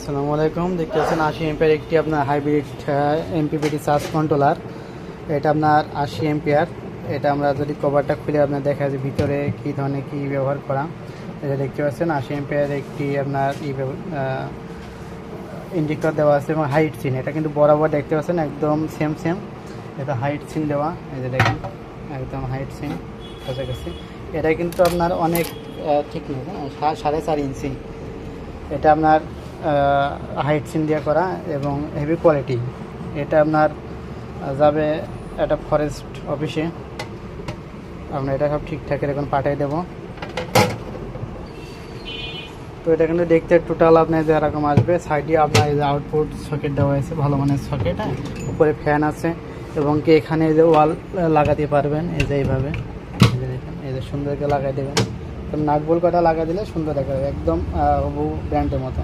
আসসালামু আলাইকুম। দেখতে পাচ্ছেন 80 এম্পিয়ার একটি আপনার হাইব্রিড এমপিপিটি চার্জ কন্ট্রোলার। এটা আপনার 80 এম্পিয়ার। এটা আমরা যদি কভারটা খুলে আপনার দেখা যায় ভিতরে কী ধরনের কী ব্যবহার করা। এটা দেখতে পাচ্ছেন 80 এম্পিয়ার একটি আপনার ইন্ডিকেটর দেওয়া আছে এবং হাইট সিন। এটা কিন্তু বরাবর দেখতে পাচ্ছেন একদম সেম। এটা হাইট সিন দেওয়া, এই যে দেখেন একদম হাইট সিন কাছাকাছি। এটা কিন্তু আপনার অনেক ঠিক নেই, 4.5 ইঞ্চি। এটা আপনার হাইট সিন দিয়ে করা এবং হেভি কোয়ালিটি। এটা আপনার যাবে একটা ফরেস্ট অফিসে, আমরা এটা সব ঠিকঠাক এরকম পাঠিয়ে দেবো। তো এটা কিন্তু দেখতে টোটাল আপনার যেরকম আসবে। সাইডে আপনার এই যে আউটপুট সকেট দেওয়া আছে, ভালো মানের সকেট। হ্যাঁ, উপরে ফ্যান আছে এবং কি এখানে যে ওয়াল লাগাতে পারবেন, এই যে এইভাবে দেখেন, এই যে সুন্দর করে লাগাই দেবেন। তো নাট বল্ট কটা লাগা দিলে সুন্দর দেখাবে, একদম ব্র্যান্ডের মতো।